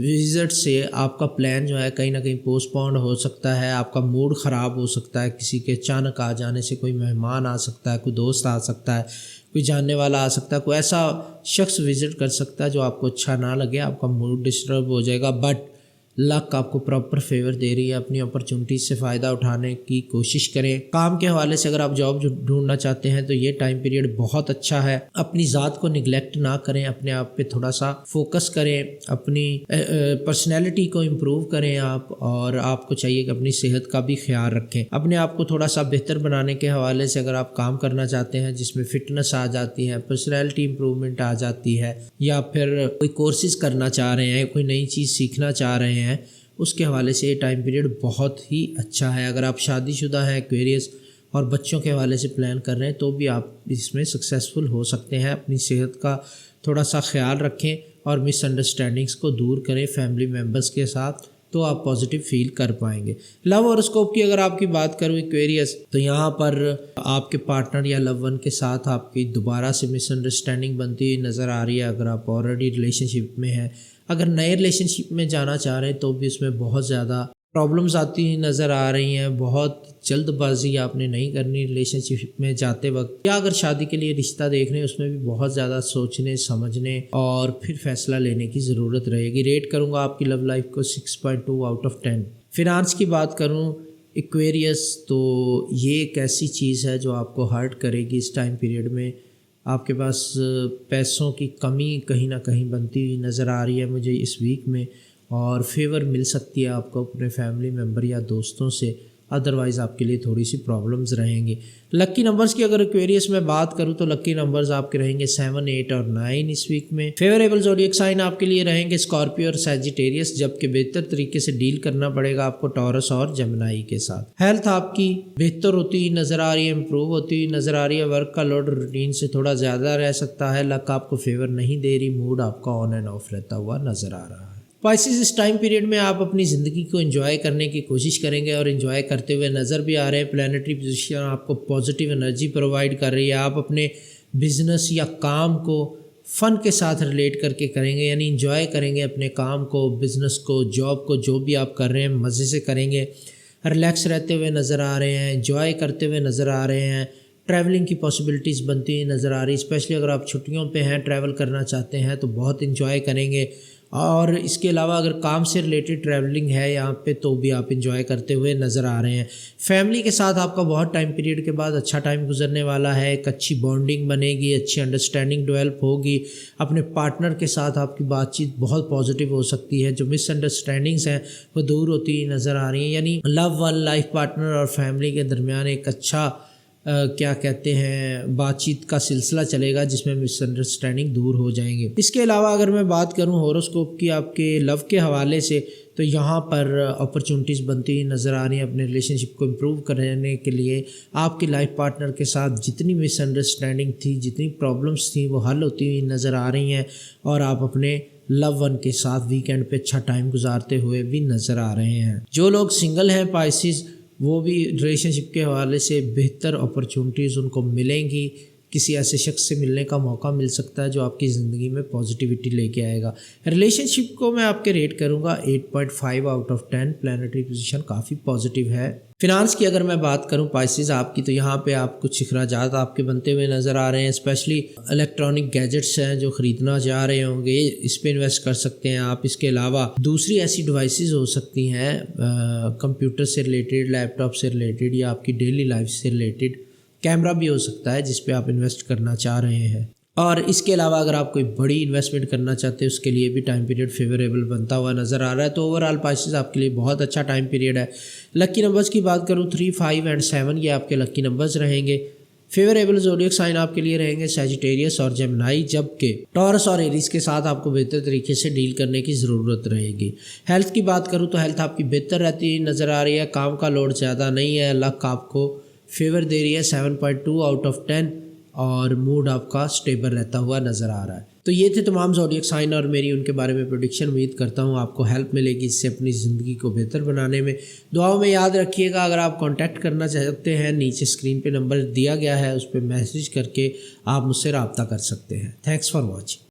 وزٹ سے آپ کا پلان جو ہے کہیں نہ کہیں پوسٹ پون ہو سکتا ہے، آپ کا موڈ خراب ہو سکتا ہے، کسی کے اچانک آ جانے سے کوئی مہمان آ سکتا ہے، کوئی دوست آ سکتا ہے، کوئی جاننے والا آ سکتا ہے، کوئی ایسا شخص وزٹ کر سکتا ہے جو آپ کو اچھا نہ لگے، آپ کا موڈ ڈسٹرب ہو جائے گا، بٹ لک آپ کو پراپر فیور دے رہی ہے۔ اپنی اپرچونٹیز سے فائدہ اٹھانے کی کوشش کریں۔ کام کے حوالے سے اگر آپ جاب ڈھونڈنا چاہتے ہیں تو یہ ٹائم پیریڈ بہت اچھا ہے۔ اپنی ذات کو نگلیکٹ نہ کریں، اپنے آپ پہ تھوڑا سا فوکس کریں، اپنی پرسنالٹی کو امپروو کریں آپ، اور آپ کو چاہیے کہ اپنی صحت کا بھی خیال رکھیں۔ اپنے آپ کو تھوڑا سا بہتر بنانے کے حوالے سے اگر آپ کام کرنا چاہتے ہیں جس میں فٹنس آ جاتی ہے، پرسنالٹی امپروومنٹ آ جاتی ہے، یا پھر کوئی کورسز کرنا چاہ رہے ہیں، کوئی نئی چیز سیکھنا چاہ رہے ہیں، اس کے حوالے سے یہ ٹائم پیریڈ بہت ہی اچھا ہے۔ اگر آپ شادی شدہ ہیں، ایکویریس اور بچوں کے حوالے سے پلان کر رہے ہیں تو بھی آپ اس میں سکسیزفل ہو سکتے ہیں۔ اپنی صحت کا تھوڑا سا خیال رکھیں اور مس انڈرسٹینڈنگس کو دور کریں فیملی ممبرس کے ساتھ، تو آپ پازیٹیو فیل کر پائیں گے۔ لو ہاروسکوپ کی اگر آپ کی بات کروں ایکویریس، تو یہاں پر آپ کے پارٹنر یا لو ون کے ساتھ آپ کی دوبارہ سے مس انڈرسٹینڈنگ بنتی ہوئی نظر آ رہی ہے۔ اگر آپ آلریڈی ریلیشن شپ میں ہیں، اگر نئے ریلیشن شپ میں جانا چاہ رہے ہیں تو بھی اس میں بہت زیادہ پرابلمز آتی ہوئی نظر آ رہی ہیں۔ بہت جلد بازی آپ نے نہیں کرنی ریلیشن شپ میں جاتے وقت، یا اگر شادی کے لیے رشتہ دیکھ رہے ہیں اس میں بھی بہت زیادہ سوچنے سمجھنے اور پھر فیصلہ لینے کی ضرورت رہے گی۔ ریٹ کروں گا آپ کی لو لائف کو 6.2 آؤٹ آف 10۔ فنانس کی بات کروں ایکویریس، تو یہ ایک ایسی چیز ہے جو آپ کو ہرٹ کرے گی اس ٹائم پیریڈ میں۔ آپ کے پاس پیسوں کی کمی کہیں نہ کہیں بنتی ہوئی نظر آ رہی ہے مجھے اس ویک میں، اور فیور مل سکتی ہے آپ کو اپنے فیملی ممبر یا دوستوں سے، ادروائز آپ کے لیے تھوڑی سی پرابلمز رہیں گی۔ لکی نمبرز کی اگر ایکویریس میں بات کروں تو لکی نمبرز آپ کے رہیں گے 7، 8 اور 9 اس ویک میں۔ فیوریبل زوڈیک سائن آپ کے لیے رہیں گے اسکارپیو اور سیجیٹیریس، جبکہ بہتر طریقے سے ڈیل کرنا پڑے گا آپ کو ٹورس اور جمنائی کے ساتھ۔ ہیلتھ آپ کی بہتر ہوتی ہوئی نظر آ رہی ہے، امپروو ہوتی ہوئی نظر آ رہی ہے، ورک کا لوڈ روٹین سے تھوڑا زیادہ رہ سکتا ہے، لک آپ کو فیور نہیں دے رہی، موڈ آپ کا آن اینڈ آف رہتا ہوا نظر آ رہا ہے۔ اسپائسیز اس ٹائم پیریڈ میں آپ اپنی زندگی کو انجوائے کرنے کی کوشش کریں گے اور انجوائے کرتے ہوئے نظر بھی آ رہے ہیں۔ پلانیٹری پوزیشن آپ کو پازیٹیو انرجی پرووائڈ کر رہی ہے۔ آپ اپنے بزنس یا کام کو فن کے ساتھ ریلیٹ کر کے کریں گے، یعنی انجوائے کریں گے اپنے کام کو، بزنس کو، جاب کو، جو بھی آپ کر رہے ہیں مزے سے کریں گے، ریلیکس رہتے ہوئے نظر آ رہے ہیں، انجوائے کرتے ہوئے نظر آ رہے ہیں۔ ٹریولنگ کی پاسبلٹیز بنتی ہوئی نظر آ رہی ہے، اسپیشلی اگر آپ چھٹیوں پہ ہیں، ٹریول کرنا چاہتے ہیں تو بہت انجوائے کریں گے۔ اور اس کے علاوہ اگر کام سے ریلیٹڈ ٹریولنگ ہے یہاں پہ تو بھی آپ انجوائے کرتے ہوئے نظر آ رہے ہیں۔ فیملی کے ساتھ آپ کا بہت ٹائم پیریڈ کے بعد اچھا ٹائم گزرنے والا ہے، ایک اچھی بانڈنگ بنے گی، اچھی انڈرسٹینڈنگ ڈیولپ ہوگی۔ اپنے پارٹنر کے ساتھ آپ کی بات چیت بہت پازیٹیو ہو سکتی ہے، جو مس انڈرسٹینڈنگس ہیں وہ دور ہوتی ہوئی نظر آ رہی ہیں، یعنی لو ون، لائف پارٹنر اور فیملی کے درمیان ایک اچھا کیا کہتے ہیں بات چیت کا سلسلہ چلے گا جس میں مس انڈرسٹینڈنگ دور ہو جائیں گے۔ اس کے علاوہ اگر میں بات کروں ہاروسکوپ کی آپ کے لو کے حوالے سے، تو یہاں پر اپرچونٹیز بنتی ہوئی نظر آ رہی ہیں اپنے ریلیشن شپ کو امپروو کرنے کے لیے۔ آپ کے لائف پارٹنر کے ساتھ جتنی مس انڈرسٹینڈنگ تھی، جتنی پرابلمس تھیں، وہ حل ہوتی ہوئی نظر آ رہی ہیں، اور آپ اپنے لو ون کے ساتھ ویکینڈ پہ اچھا ٹائم گزارتے ہوئے بھی نظر آ رہے ہیں۔ جو لوگ سنگل ہیں پائسیز، وہ بھی ریلیشن شپ کے حوالے سے بہتر اپرچونٹیز ان کو ملیں گی، کسی ایسے شخص سے ملنے کا موقع مل سکتا ہے جو آپ کی زندگی میں پازیٹیوٹی لے کے آئے گا۔ ریلیشن شپ کو میں آپ کے ریٹ کروں گا 8.5 out of 10، planetary position coffee positive ہے۔ فنانس کی اگر میں بات کروں پائسیز آپ کی، تو یہاں پہ آپ کچھ اخراجات آپ کے بنتے ہوئے نظر آ رہے ہیں، اسپیشلی الیکٹرانک گیجٹس ہیں جو خریدنا چاہ رہے ہوں گے، اس پہ انویسٹ کر سکتے ہیں آپ۔ اس کے علاوہ دوسری ایسی ڈیوائسز ہو سکتی ہیں کمپیوٹر سے ریلیٹڈ، لیپ ٹاپ سے ریلیٹڈ، یا آپ کی ڈیلی لائف سے ریلیٹڈ، کیمرہ بھی ہو سکتا ہے جس پہ آپ انویسٹ کرنا چاہ رہے ہیں۔ اور اس کے علاوہ اگر آپ کوئی بڑی انویسٹمنٹ کرنا چاہتے ہیں اس کے لیے بھی ٹائم پیریڈ فیوریبل بنتا ہوا نظر آ رہا ہے. تو اوور آل پائسز آپ کے لیے بہت اچھا ٹائم پیریڈ ہے. لکی نمبرز کی بات کروں 3, 5 اینڈ 7 یہ آپ کے لکی نمبرز رہیں گے. فیوریبل زوڈیک سائن آپ کے لیے رہیں گے سیجیٹیریس اور جیمنائی، جبکہ ٹورس اور ایریز کے ساتھ آپ کو بہتر طریقے سے ڈیل کرنے کی ضرورت رہے گی. ہیلتھ کی بات کروں تو ہیلتھ آپ کی بہتر رہتی نظر آ رہی ہے. کام کا لوڈ زیادہ نہیں ہے. لک آپ کو فیور دے رہی ہے 7.2 آؤٹ آف 10 اور موڈ آپ کا سٹیبل رہتا ہوا نظر آ رہا ہے. تو یہ تھے تمام زوڈیک سائن اور میری ان کے بارے میں پریڈکشن. امید کرتا ہوں آپ کو ہیلپ ملے گی اس سے اپنی زندگی کو بہتر بنانے میں. دعاؤں میں یاد رکھیے گا. اگر آپ کانٹیکٹ کرنا چاہتے ہیں نیچے اسکرین پہ نمبر دیا گیا ہے اس پہ میسج کر کے آپ مجھ سے رابطہ کر سکتے ہیں. Thanks for watching.